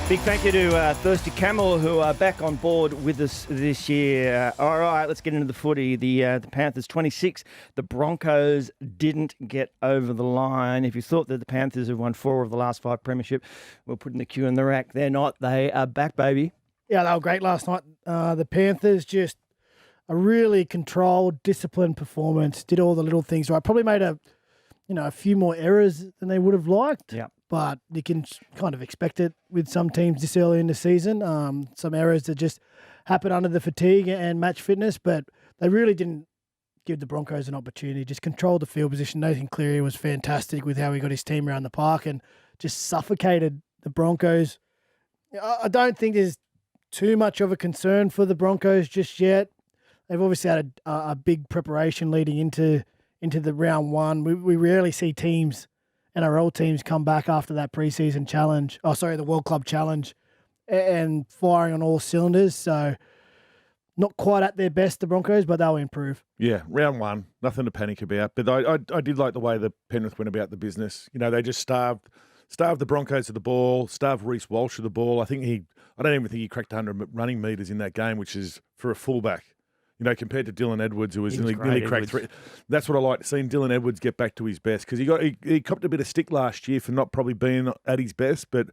Big thank you to Thirsty Camel, who are back on board with us this year. All right, let's get into the footy. The Panthers 26. The Broncos didn't get over the line. If you thought that the Panthers have won 4 of the last 5 premiership, we're putting the queue in the rack. They're not. They are back, baby. Yeah, they were great last night. The Panthers just a really controlled, disciplined performance. Did all the little things right. Probably made a few more errors than they would have liked. Yeah. But you can kind of expect it with some teams this early in the season. Some errors that just happen under the fatigue and match fitness, but they really didn't give the Broncos an opportunity. Just controlled the field position. Nathan Cleary was fantastic with how he got his team around the park and just suffocated the Broncos. I don't think there's too much of a concern for the Broncos just yet. They've obviously had a big preparation leading into the round one. We rarely see NRL teams come back after that preseason challenge. The World Club Challenge, and firing on all cylinders. So not quite at their best, the Broncos, but they'll improve. Yeah, round one, nothing to panic about. But I did like the way the Penrith went about the business. You know, they just starved the Broncos of the ball, starved Reece Walsh of the ball. I don't even think he cracked 100 running metres in that game, which is for a fullback. You know, compared to Dylan Edwards, who was nearly cracked 3. That's what I like, seeing Dylan Edwards get back to his best, because he copped a bit of stick last year for not probably being at his best, but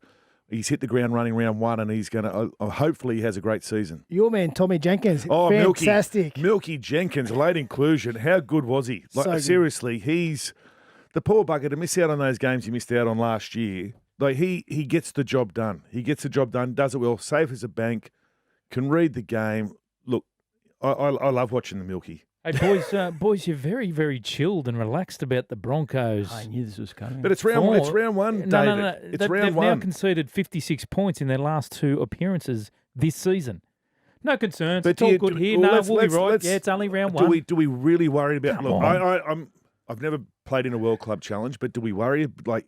he's hit the ground running round one, and he's going to hopefully he has a great season. Your man Tommy Jenkins, fantastic. Milky Jenkins, late inclusion. How good was he? Like, So seriously, he's the poor bugger to miss out on those games he missed out on last year. Like he gets the job done. He gets the job done, does it well, safe as a bank, can read the game. Look, I love watching the Milky. Hey, boys, you're very, very chilled and relaxed about the Broncos. I knew this was coming. But it's round one, David. No. It's round They've one. now conceded 56 points in their last 2 appearances this season. No concerns. But it's all good here. We'll be right. Yeah, it's only round one. Do we really worry about? Come Look, on. I've never played in a World Club Challenge, but do we worry? Like,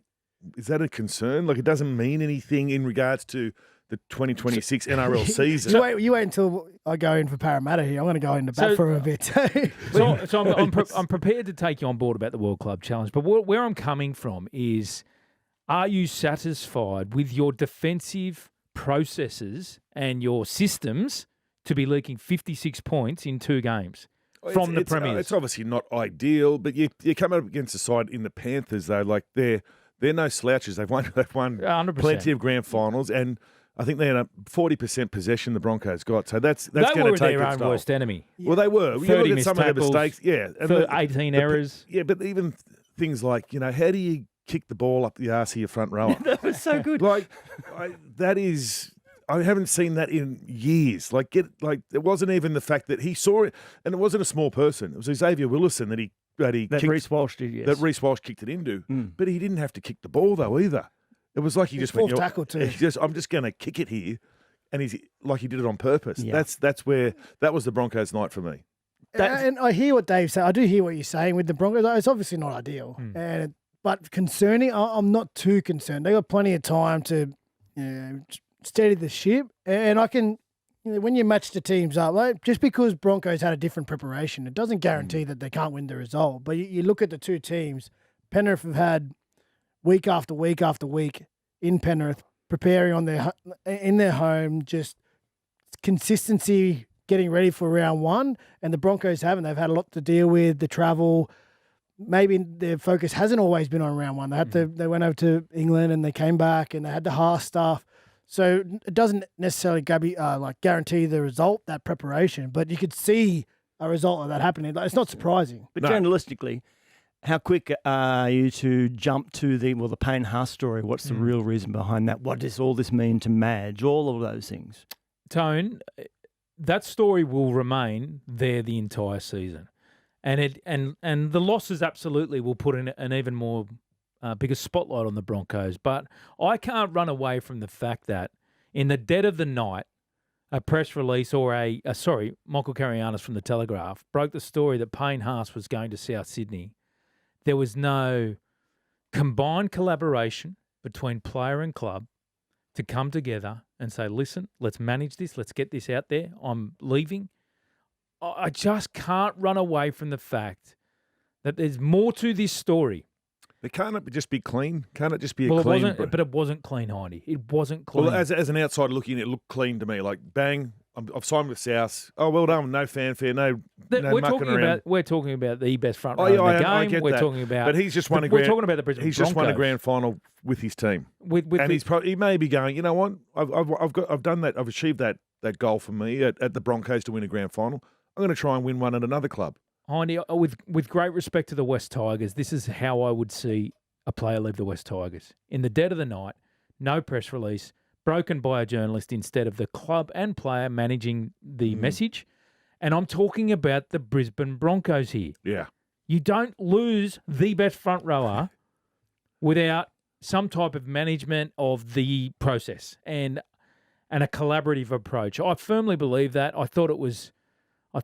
is that a concern? Like, it doesn't mean anything in regards to the 2026 NRL season. You wait until I go in for Parramatta here. I'm going to go into bat for a bit. So I'm prepared to take you on board about the World Club Challenge, but where I'm coming from is, are you satisfied with your defensive processes and your systems to be leaking 56 points in 2 games from the Premiers? It's obviously not ideal, but you come up against a side in the Panthers, though, like they're no slouches. They've won 100%. Plenty of grand finals, and I think they had a 40% possession the Broncos got. So that's going to take They were their own toll. worst enemy. Well, they were. 30 You look at missed some of their tackles, mistakes. Yeah. And 18 errors. Yeah, but even things like, how do you kick the ball up the arse of your front rower? That was so good. I haven't seen that in years. It wasn't even the fact that he saw it, and it wasn't a small person. It was Xavier Willison that Reece Walsh did, yes. That Reece Walsh kicked it into. But he didn't have to kick the ball, though, either. It was like he just went, tackle too. I'm just going to kick it here. And he's like he did it on purpose. Yeah. That was the Broncos' night for me. And I hear what Dave said. I do hear what you're saying with the Broncos. It's obviously not ideal. But concerning, I'm not too concerned. They got plenty of time to steady the ship. And I can, when you match the teams up, like, just because Broncos had a different preparation, it doesn't guarantee that they can't win the result. But you look at the 2 teams, Penrith have had week after week after week in Penrith, preparing in their home, just consistency, getting ready for round one, and the Broncos haven't. They've had a lot to deal with, the travel. Maybe their focus hasn't always been on round one. They went over to England and they came back and they had the Haas stuff. So it doesn't necessarily guarantee the result, that preparation, but you could see a result of that happening. It's not surprising. But journalistically, how quick are you to jump to the Payne Haas story? What's the real reason behind that? What does all this mean to Madge? All of those things. Tone, that story will remain there the entire season. And the losses absolutely will put in an even more bigger spotlight on the Broncos. But I can't run away from the fact that in the dead of the night, a press release or Michael Carianis from the Telegraph broke the story that Payne Haas was going to South Sydney. There was no combined collaboration between player and club to come together and say, listen, let's manage this. Let's get this out there. I'm leaving. I just can't run away from the fact that there's more to this story But can't it just be clean? Can't it just be a Well, clean? it wasn't clean, Hindy. It wasn't clean. Well, as an outsider looking, it looked clean to me. Like, bang, I've signed with South. Oh, well done. No fanfare, no mucking around. We're talking about the best front row Oh, yeah, in the game. I get we're that. talking about. But he's just won a We're grand. talking about the Brisbane He's just won a Broncos. grand final with his team, With and he may be going. You know what? I've done that. I've achieved that goal for me at the Broncos to win a grand final. I'm going to try and win one at another club. Hindy, with great respect to the West Tigers, this is how I would see a player leave the West Tigers. In the dead of the night, no press release, broken by a journalist instead of the club and player managing the message. And I'm talking about the Brisbane Broncos here. Yeah. You don't lose the best front rower without some type of management of the process and a collaborative approach. I firmly believe that. I thought it was It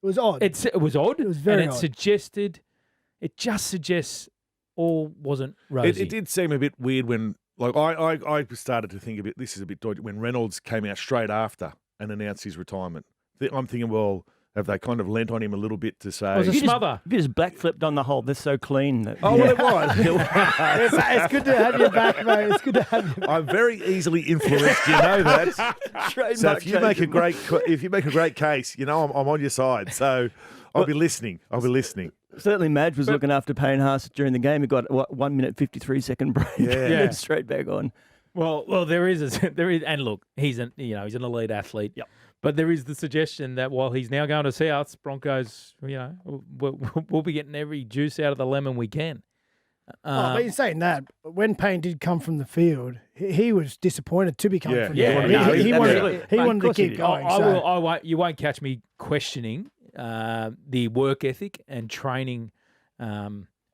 was odd. it was odd. It was very and odd. It just suggests all wasn't rosy. It did seem a bit weird when, like, I started to think a bit. This is a bit dodgy when Reynolds came out straight after and announced his retirement. I'm thinking, well, have they kind of lent on him a little bit to say? It was a smother. You just backflipped on the hole. They're so clean. That, Oh, well, it was. It's good to have you back, mate. It's good to have you back. I'm very easily influenced. You know that. So if you make a great case, you know I'm on your side. So I'll be listening. Certainly, Madge was looking after Payne Haas during the game. He got 1 minute 53-second break. Yeah. And straight back on. Well, there is, and look, he's an elite athlete. Yep. But there is the suggestion that while he's now going to Souths, Broncos, we'll be getting every juice out of the lemon we can. But in saying that, when Payne did come from the field, he was disappointed to be coming Yeah. from the Yeah, field. no, He absolutely. wanted to Of course he keep did. going. I won't. You won't catch me questioning the work ethic and training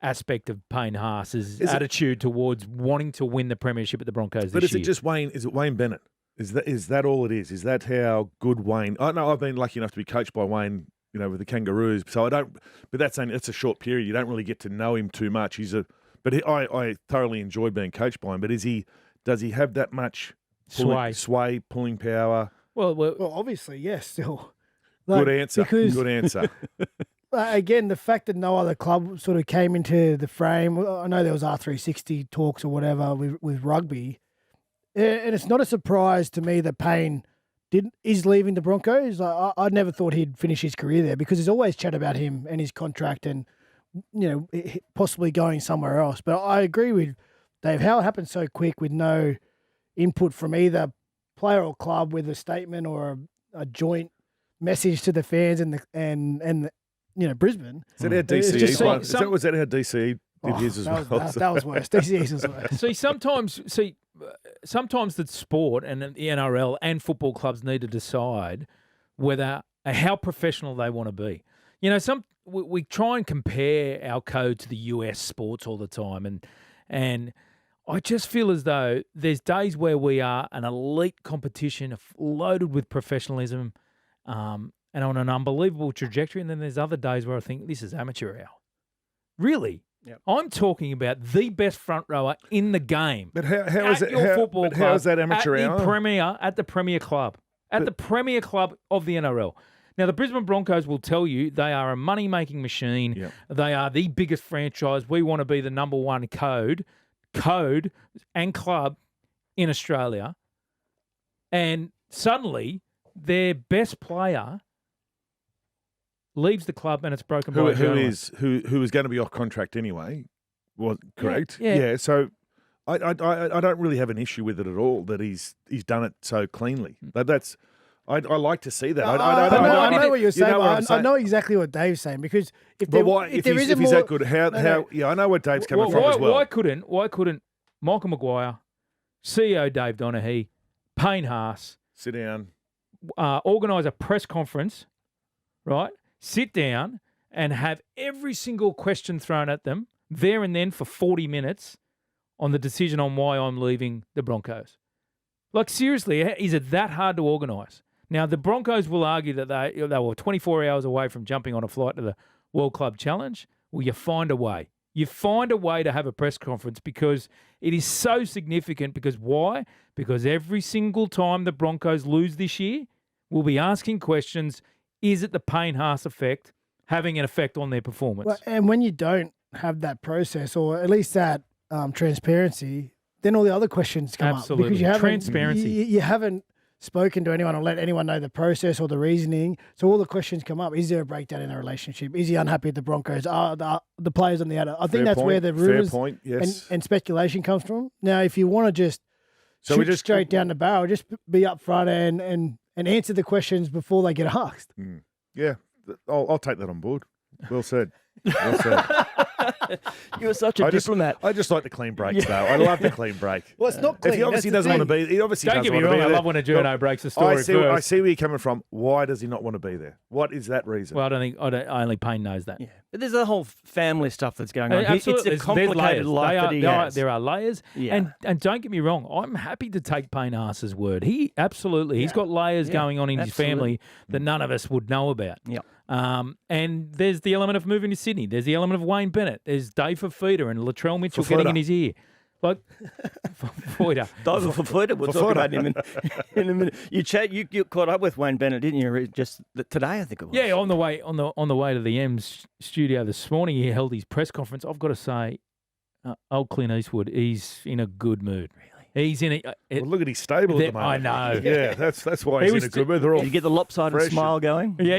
aspect of Payne Haas's attitude towards wanting to win the premiership at the Broncos But this is year. it just Wayne? Is it Wayne Bennett? Is that all it is? Is that how good Wayne? I know I've been lucky enough to be coached by Wayne, with the Kangaroos. So I don't. But that's a short period. You don't really get to know him too much. I thoroughly enjoyed being coached by him. But does he have that much sway, pulling power? Well, obviously, yes. Still, Good answer. Because Good answer. again, the fact that no other club sort of came into the frame. I know there was R360 talks or whatever with rugby, and it's not a surprise to me that Payne is leaving the Broncos. I never thought he'd finish his career there because there's always chat about him and his contract and possibly going somewhere else. But I agree with Dave. How it happened so quick with no input from either player or club with a statement or a joint message to the fans and Brisbane. Is that how DCE? Was that how DCE did his as well? That was worse. DCE's was worse. Sometimes the sport and the NRL and football clubs need to decide how professional they want to be. We try and compare our code to the US sports all the time, and I just feel as though there's days where we are an elite competition loaded with professionalism and on an unbelievable trajectory, and then there's other days where I think this is amateur hour. Really? Yep. I'm talking about the best front rower in the game. But how is it? Football club, how is that amateur hour? At the Premier Club. The Premier Club of the NRL. Now, the Brisbane Broncos will tell you they are a money-making machine. Yep. They are the biggest franchise. We want to be the number one code and club in Australia. And suddenly, their best player leaves the club and it's broken by a journalist. Who is going to be off contract anyway? Was correct? Yeah. So I don't really have an issue with it at all that he's done it so cleanly. That's I like to see that. I know what you're saying. I know exactly what Dave's saying because if he's that good, I know what Dave's coming from as well. Why couldn't Michael Maguire, CEO Dave Donaghy, Payne Haas sit down, organise a press conference, right? Sit down and have every single question thrown at them there and then for 40 minutes on the decision on why I'm leaving the Broncos. Like, seriously, is it that hard to organise? Now, the Broncos will argue that they were 24 hours away from jumping on a flight to the World Club Challenge. Well, you find a way. You find a way to have a press conference because it is so significant. Because why? Because every single time the Broncos lose this year, we'll be asking questions. Is it the Payne Haas effect having an effect on their performance? Well, and when you don't have that process or at least that transparency, then all the other questions come Absolutely. up because you haven't Transparency. You haven't spoken to anyone or let anyone know the process or the reasoning. So all the questions come up. Is there a breakdown in a relationship? Is he unhappy at the Broncos? Are the players on the outer? I think that's where the rumours yes. and speculation comes from. Now, if you want to just So shoot we just straight down the barrel, just be upfront and answer the questions before they get asked. Yeah, I'll take that on board. Well said. Well said. You're such a diplomat. I just like the clean breaks, though. I love the clean break. Well, it's not clean. If he obviously doesn't want to be, he obviously Don't doesn't get me want to be wrong. I there. love when a journo breaks the story I first. see where you're coming from. Why does he not want to be there? What is that reason? Well, only Payne knows that. Yeah. But there's a whole family stuff that's going on. Absolutely. It's a complicated life that he has. There are layers. Yeah. And don't get me wrong, I'm happy to take Payne Haas's word. He's got layers going on in his family that none of us would know about. Yeah. And there's the element of moving to Sydney. There's the element of Wayne Bennett. There's Dave Fafita and Latrell Mitchell getting in his ear. Like, Fafita. Fafita, we'll talk about him in a minute. You caught up with Wayne Bennett, didn't you? Just today, I think it was. Yeah, on the way to the M's studio this morning, he held his press conference. I've got to say, old Clint Eastwood, he's in a good mood. Really? He's in well, look at his stable at the moment. I know. Yeah, that's why he's in a good mood. They're all Did you get the lopsided smile going? Yeah.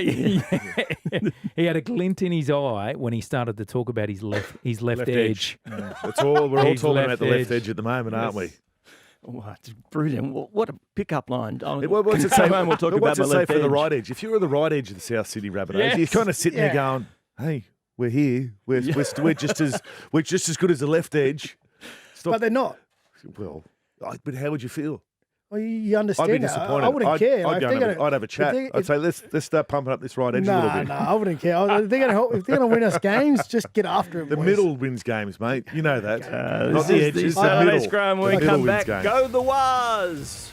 He had a glint in his eye when he started to talk about his left edge. We're all talking about the left edge at the moment, aren't we? Oh, it's brilliant. What a pickup line. What's it say? We'll talk about what's it my say left for the edge. right edge? If you're on the right edge of the South Sydney Rabbitohs, you're kind of sitting there going, "Hey, we're here. We're just as good as the left edge." But they're not. Well, but how would you feel? Well, you understand. I'd be disappointed. I wouldn't care. I'd have a chat. I'd say, let's start pumping up this right edge a little bit. No, I wouldn't care. If they're going to win us games, just get after it. The boys. middle wins games, mate. You know that. Not This the is edges. the The Saturday middle. Scrum. When The we middle come wins back, games. go the Waz.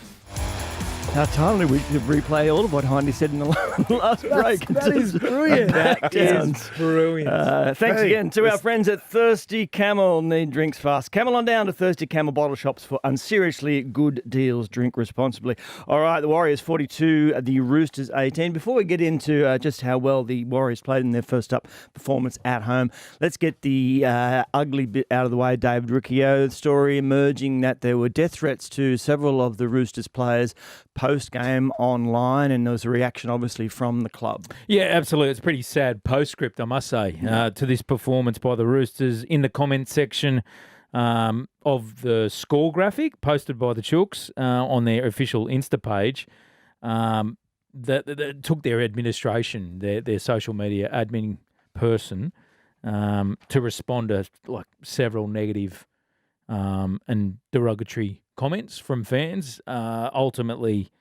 How timely we could replay all of what Hindy said in the last break. That is brilliant. That is brilliant. Thanks again to our friends at Thirsty Camel. Need drinks fast. Camel on down to Thirsty Camel bottle shops for unseriously good deals. Drink responsibly. All right, the Warriors 42, the Roosters 18. Before we get into just how well the Warriors played in their first up performance at home, let's get the ugly bit out of the way. David Riccio story emerging that there were death threats to several of the Roosters players post-game online, and there was a reaction, obviously, from the club. Yeah, absolutely. It's a pretty sad postscript, I must say, to this performance by the Roosters. In the comment section of the score graphic posted by the Chooks on their official Insta page, that took their administration, their social media admin person, to respond to like several negative and derogatory comments from fans, ultimately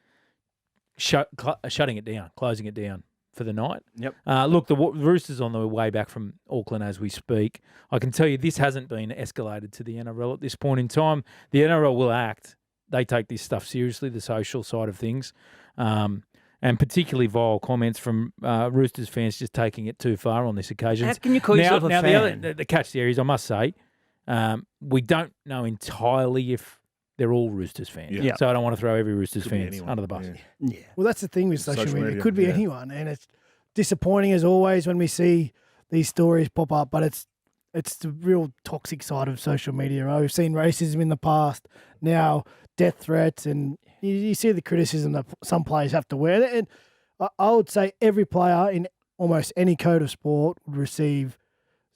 shutting it down, closing it down for the night. Yep. Look, the Roosters on the way back from Auckland as we speak. I can tell you this hasn't been escalated to the NRL at this point in time. The NRL will act. They take this stuff seriously, the social side of things, and particularly vile comments from Roosters fans just taking it too far on this occasion. How can you call yourself a fan? The catch there is, I must say, we don't know entirely if they're all Roosters fans. Yeah. So I don't want to throw every Roosters Could be fans anyone. under the bus. Yeah. Well, that's the thing with social media. media, It could be yeah. anyone, and it's disappointing as always when we see these stories pop up. But it's the real toxic side of social media. Right? We've seen racism in the past, now death threats, and you see the criticism that some players have to wear. And I would say every player in almost any code of sport would receive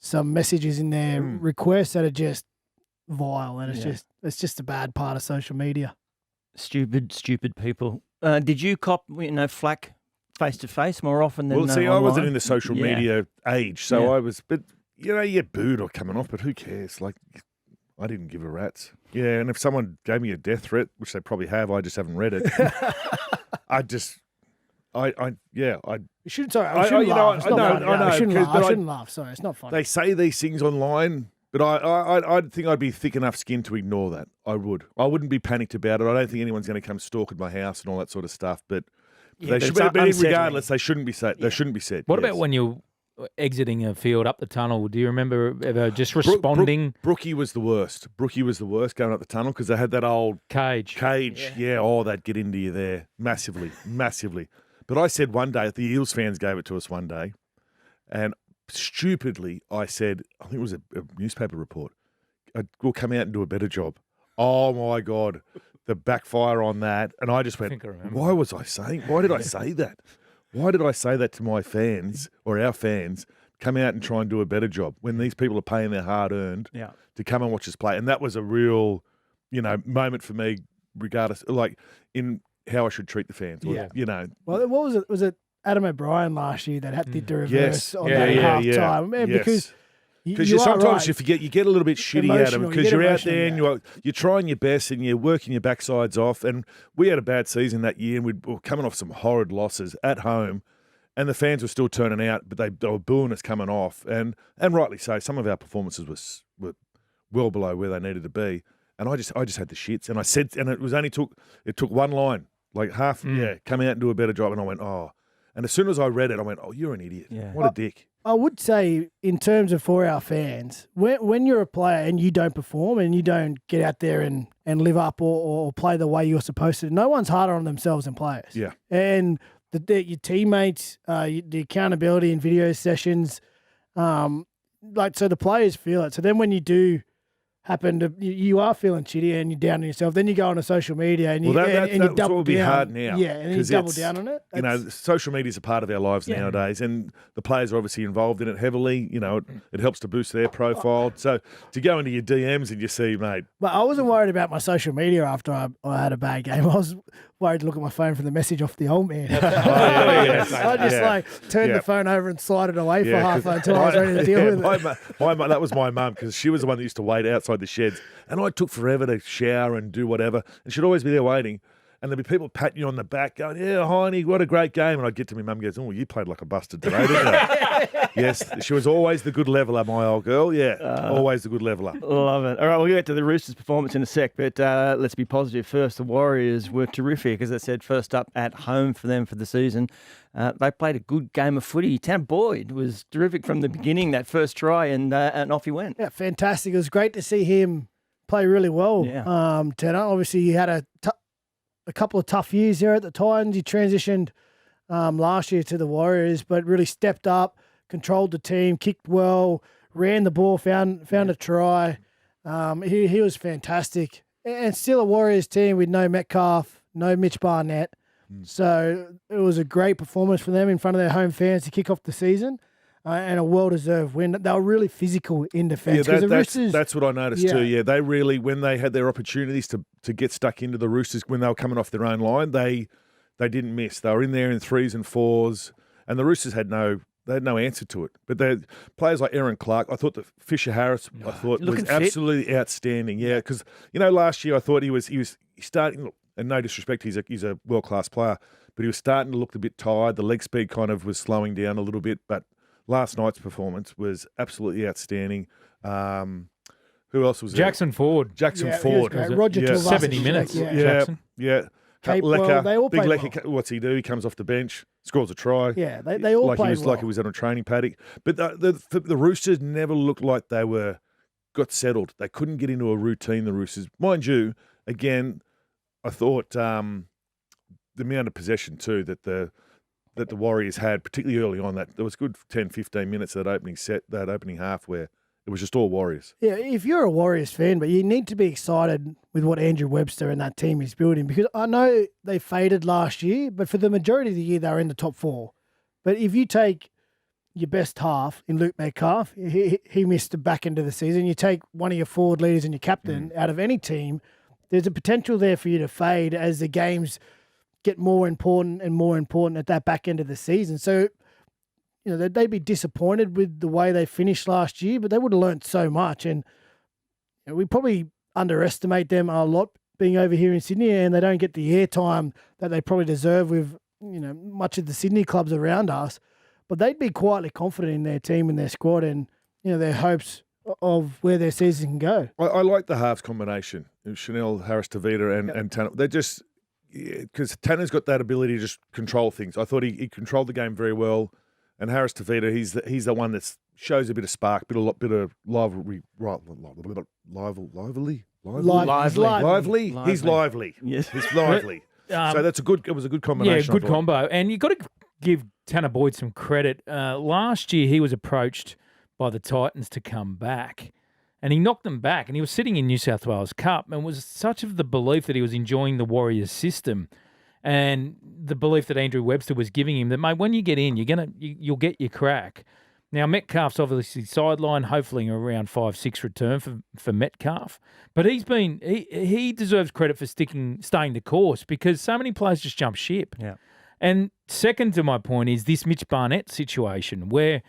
some messages in their requests that are just vile, and it's just a bad part of social media. Stupid people. Did you cop flack face to face more often than? Well, see, I online? wasn't in the social media age, so Yeah. I was. But you get booed or coming off, but who cares? Like, I didn't give a rat's. Yeah, and if someone gave me a death threat, which they probably have, I just haven't read it. You shouldn't. Sorry, I shouldn't laugh. It's not funny. I shouldn't laugh. I shouldn't laugh. Sorry, it's not funny. They say these things online, but I think I'd be thick enough skin to ignore that. I would. I wouldn't be panicked about it. I don't think anyone's going to come stalking my house and all that sort of stuff. But they should. But regardless, they shouldn't be said. They shouldn't be said. What about when you're exiting a field up the tunnel? Do you remember ever just responding? Brookie was the worst. Brookie was the worst going up the tunnel because they had that old Cage. Yeah. Oh, they'd get into you there massively. But I said one day, the Eels fans gave it to us one day, and stupidly, I said, I think it was a newspaper report, we'll come out and do a better job. Oh, my God. The backfire on that. And I just went, why did I say that? Why did I say that to my fans or our fans? Come out and try and do a better job when these people are paying their hard-earned to come and watch us play. And that was a real, moment for me, regardless, like in how I should treat the fans. Yeah. Well, what was it? Was it Adam O'Brien last year that did the reverse on that half yeah. time? Man, yes. Because sometimes right. you forget, you get a little bit shitty at them because you're out there and yeah. you're trying your best and you're working your backsides off. And we had a bad season that year and we were coming off some horrid losses at home, and the fans were still turning out, but they were booing us coming off, and rightly so. Some of our performances were well below where they needed to be, and I just had the shits, and I said, and it took one line, like half, come out and do a better job, and I went, oh. And as soon as I read it, I went, oh, you're an idiot. Yeah. What a dick. I would say, in terms of for our fans, when you're a player and you don't perform and you don't get out there and live up or play the way you're supposed to, no one's harder on themselves than players. Yeah. And your teammates, the accountability in video sessions, so the players feel it. So then when you do happen to, you are feeling shitty and you're down on yourself, then you go on to social media and you, and you double down. Hard now. Yeah, and you double down on it. Social media is a part of our lives nowadays, and the players are obviously involved in it heavily. It helps to boost their profile. So to go into your DMs and you see, mate. But I wasn't worried about my social media after I had a bad game. I was worried to look at my phone for the message off the old man. I just turned the phone over and slid it away for half until I was ready to deal with it. That was my mum, because she was the one that used to wait outside the sheds, and I took forever to shower and do whatever, and she'd always be there waiting. And there'd be people patting you on the back going, yeah, Heine, what a great game. And I'd get to my mum and goes, oh, you played like a bastard today, didn't you? Yes, she was always the good leveller, my old girl. Yeah, always the good leveller. Love it. All right, we'll get to the Roosters' performance in a sec, but let's be positive first. The Warriors were terrific, as I said, first up at home for them for the season. They played a good game of footy. Tam Boyd was terrific from the beginning, that first try, and off he went. Yeah, fantastic. It was great to see him play really well. Yeah. Tanner, obviously he had a couple of tough years there at the Titans. He transitioned last year to the Warriors, but really stepped up, controlled the team, kicked well, ran the ball, found a try. He was fantastic. And still a Warriors team with no Metcalf, no Mitch Barnett. So it was a great performance for them in front of their home fans to kick off the season. And a well-deserved win. They were really physical in defence. Yeah, that's what I noticed too. Yeah, they really, when they had their opportunities to get stuck into the Roosters when they were coming off their own line, they didn't miss. They were in there in 3s and 4s, and the Roosters had no answer to it. But they players like Aaron Clark, I thought that Fisher Harris, was absolutely outstanding. Yeah, because last year I thought he was starting. Look, and no disrespect, he's a world-class player, but he was starting to look a bit tired. The leg speed kind of was slowing down a little bit, but last night's performance was absolutely outstanding. Who else was there? Jackson Ford. Ford. Roger Tuivasa. 70 minutes. Jackson. Yeah. Lecker, they all big played Lecker, well. What's he do? He comes off the bench, scores a try. Yeah, they all played well. Like he was on a training paddock. But the Roosters never looked like they got settled. They couldn't get into a routine, the Roosters. Mind you, again, I thought the amount of possession too that the Warriors had, particularly early on, that there was good 10, 15 minutes of that opening half where it was just all Warriors. Yeah, if you're a Warriors fan, but you need to be excited with what Andrew Webster and that team is building, because I know they faded last year, but for the majority of the year they were in the top 4. But if you take your best half in Luke Metcalf, he missed the back end of the season. You take one of your forward leaders and your captain out of any team, there's a potential there for you to fade as the games get more important and more important at that back end of the season. So, they'd be disappointed with the way they finished last year, but they would have learned so much. And we probably underestimate them a lot being over here in Sydney, and they don't get the airtime that they probably deserve with, much of the Sydney clubs around us. But they'd be quietly confident in their team and their squad and, their hopes of where their season can go. I like the halves combination. Chanel, Harris-Tavita and Tanner. They're just... because Tanner's got that ability to just control things. I thought he controlled the game very well. And Harris-Tavita, he's the one that shows a bit of spark, bit of lively. He's lively. Yes, he's lively. So it was a good combination. Yeah, good combo. And you've got to give Tanner Boyd some credit. Last year, he was approached by the Titans to come back, and he knocked them back, and he was sitting in New South Wales Cup, and was such of the belief that he was enjoying the Warriors system and the belief that Andrew Webster was giving him that, mate, when you get in, you'll get your crack. Now, Metcalf's obviously sidelined, hopefully around 5-6 return for Metcalf. But he deserves credit for staying the course, because so many players just jump ship. Yeah. And second to my point is this Mitch Barnett situation, where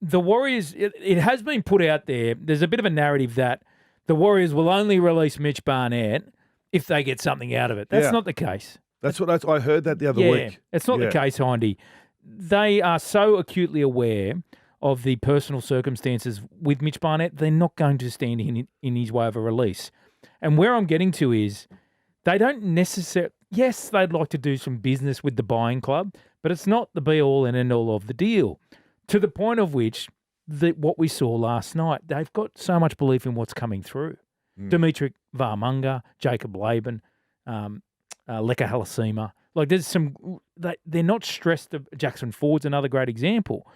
the Warriors, it has been put out there, there's a bit of a narrative that the Warriors will only release Mitch Barnett if they get something out of it. That's not the case. That's what I heard that the other week. It's not the case, Hindy. They are so acutely aware of the personal circumstances with Mitch Barnett, they're not going to stand in his way of a release. And where I'm getting to is they don't necessarily, yes, they'd like to do some business with the buying club, but it's not the be-all and end-all of the deal. To the point of which, what we saw last night, they've got so much belief in what's coming through. Dimitri Varmunga, Jacob Laban, Leka Halasima. Like, there's they're not stressed. Jackson Ford's another great example.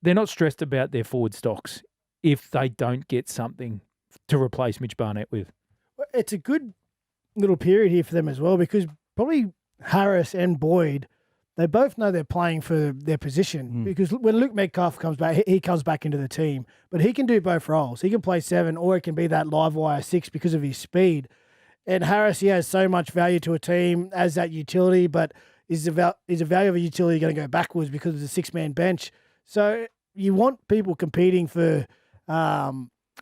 They're not stressed about their forward stocks if they don't get something to replace Mitch Barnett with. It's a good little period here for them as well, because probably Harris and Boyd, they both know they're playing for their position, because when Luke Metcalf comes back, he comes back into the team, but he can do both roles. He can play 7, or he can be that live wire 6 because of his speed. And Harris, he has so much value to a team as that utility, but is the value of a utility going to go backwards because of the 6-man bench? So you want people competing for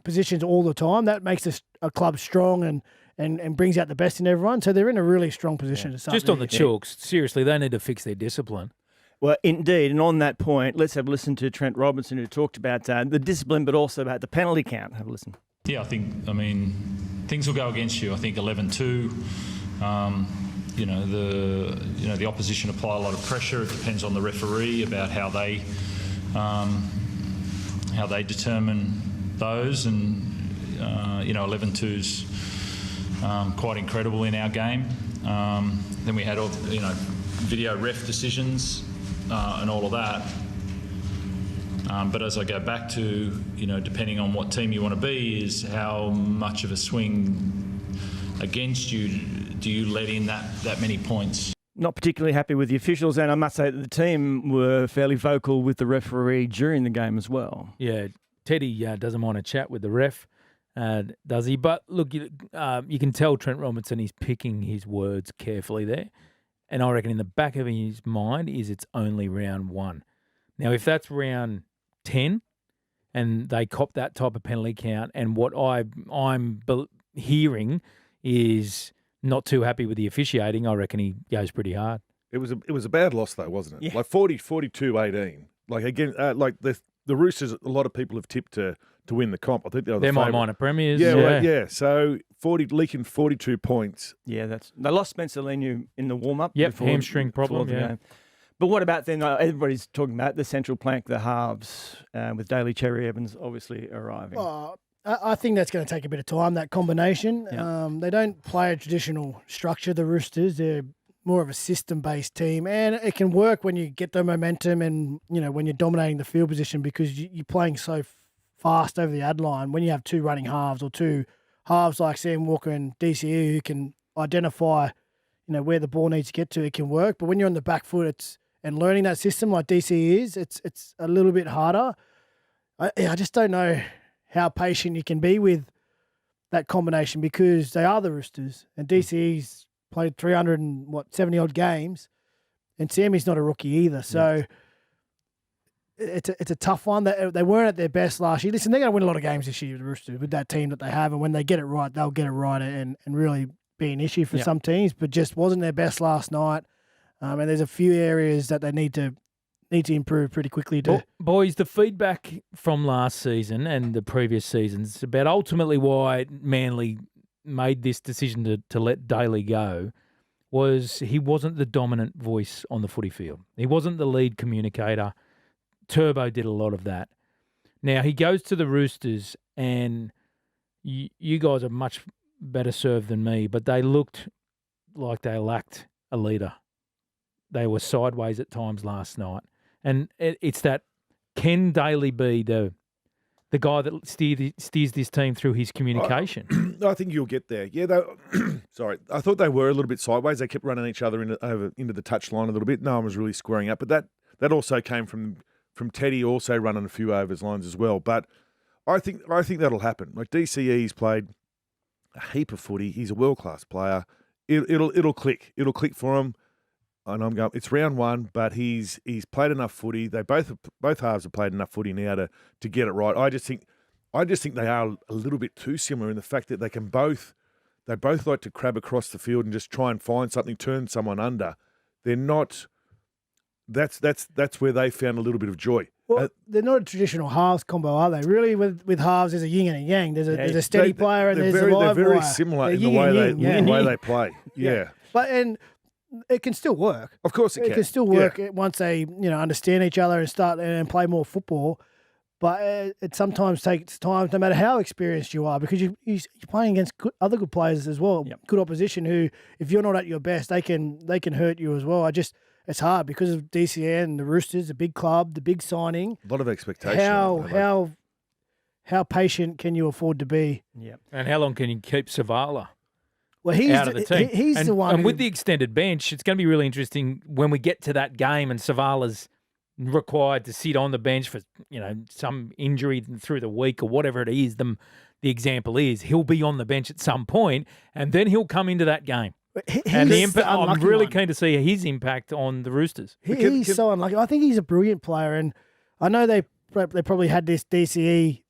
positions all the time. That makes a club strong and brings out the best in everyone. So they're in a really strong position to start. Just on the Chooks, seriously, they need to fix their discipline. Well, indeed. And on that point, let's have a listen to Trent Robinson, who talked about the discipline, but also about the penalty count. Have a listen. Yeah, I mean, things will go against you. I think 11-2. The opposition apply a lot of pressure. It depends on the referee about how they determine those, and 11-2's quite incredible in our game. Then we had video ref decisions and all of that. But as I go back to, depending on what team you want to be, is how much of a swing against you do you let in that many points? Not particularly happy with the officials, and I must say that the team were fairly vocal with the referee during the game as well. Yeah, Teddy doesn't want to chat with the ref, does he? But look, you can tell Trent Robinson is picking his words carefully there. And I reckon in the back of his mind is it's only round 1. Now, if that's round 10 and they cop that type of penalty count, and what I'm hearing is not too happy with the officiating, I reckon he goes pretty hard. It was a bad loss though, wasn't it? Yeah. Like 42-18. Like again, like the Roosters, a lot of people have tipped to win the comp. I think they're my minor premiers. Yeah, right, yeah. So leaking 42 points. Yeah, they lost Spencer Leniu in the warm up. Yep, hamstring problem. The game. But what about then? Everybody's talking about the central plank, the halves, with Daly Cherry-Evans obviously arriving. I think that's going to take a bit of time, that combination. Yeah. They don't play a traditional structure, the Roosters. They're more of a system-based team, and it can work when you get the momentum and, when you're dominating the field position, because you're playing so fast over the ad line. When you have 2 running halves, or 2 halves like Sam Walker and DCE who can identify, where the ball needs to get to, it can work. But when you're on the back foot, and learning that system like DCE is, it's a little bit harder. I just don't know how patient you can be with that combination, because they are the Roosters, and DCE's played 370 odd games, and Sammy's not a rookie either. So it's a tough one. They weren't at their best last year. Listen, they're going to win a lot of games this year, the Roosters, with that team that they have, and when they get it right, they'll get it right and really be an issue for some teams, but just wasn't their best last night. And there's a few areas that they need to improve pretty quickly. Boys, the feedback from last season and the previous seasons about ultimately why Manly made this decision to let Daly go was he wasn't the dominant voice on the footy field. He wasn't the lead communicator. Turbo did a lot of that. Now, he goes to the Roosters, and you guys are much better served than me, but they looked like they lacked a leader. they were sideways at times last night. And it's that, can Daly be the guy that steers this team through his communication? I think you'll get there. Yeah, sorry. I thought they were a little bit sideways. They kept running each other into the touch line a little bit. No one was really squaring up. But that also came from Teddy also running a few overs lines as well. But I think that'll happen. Like DCE's played a heap of footy. He's a world-class player. It'll click. It'll click for him. And I'm going, it's round one, but he's played enough footy. They both halves have played enough footy now to get it right. I just think they are a little bit too similar in the fact that they both like to crab across the field and just try and find something, turn someone under. They're not. That's where they found a little bit of joy. Well, they're not a traditional halves combo, are they? Really, with halves, there's a yin and a yang. There's a steady player and there's a live They're very wire. similar They're in the yin way and they yin. play. Yeah. And it can still work. Of course it can. It can still work once they understand each other and start and play more football. But it sometimes takes time, no matter how experienced you are, because you're playing against other good players as well, good opposition who, if you're not at your best, they can hurt you as well. It's hard because of DCN and the Roosters, the big club, the big signing. A lot of expectation. How patient can you afford to be? Yeah. And how long can you keep Savala Well, he's out of the team? He's the one. And with the extended bench, it's going to be really interesting when we get to that game and Savala's required to sit on the bench for some injury through the week or whatever it is. The example is he'll be on the bench at some point, and then he'll come into that game. And the impact, I'm really keen to see his impact on the Roosters. He's so unlucky. I think he's a brilliant player, and I know they probably had this DCE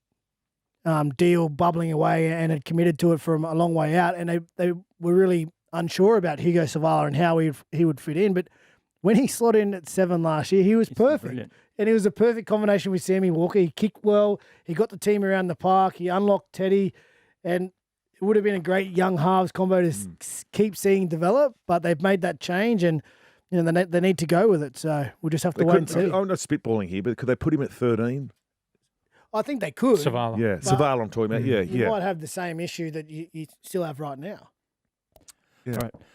deal bubbling away and had committed to it from a long way out, and they were really unsure about Hugo Savala and how he would fit in. But when he slotted in at 7 last year, he was perfect. Brilliant. And it was a perfect combination with Sammy Walker. He kicked well. He got the team around the park. He unlocked Teddy. And it would have been a great young halves combo to keep seeing develop. But they've made that change and they need to go with it. So we'll just have to wait and see. I'm not spitballing here, but could they put him at 13? I think they could. Savala. Yeah, Savala I'm talking about. Yeah, You might have the same issue that you still have right now. Yeah. Right.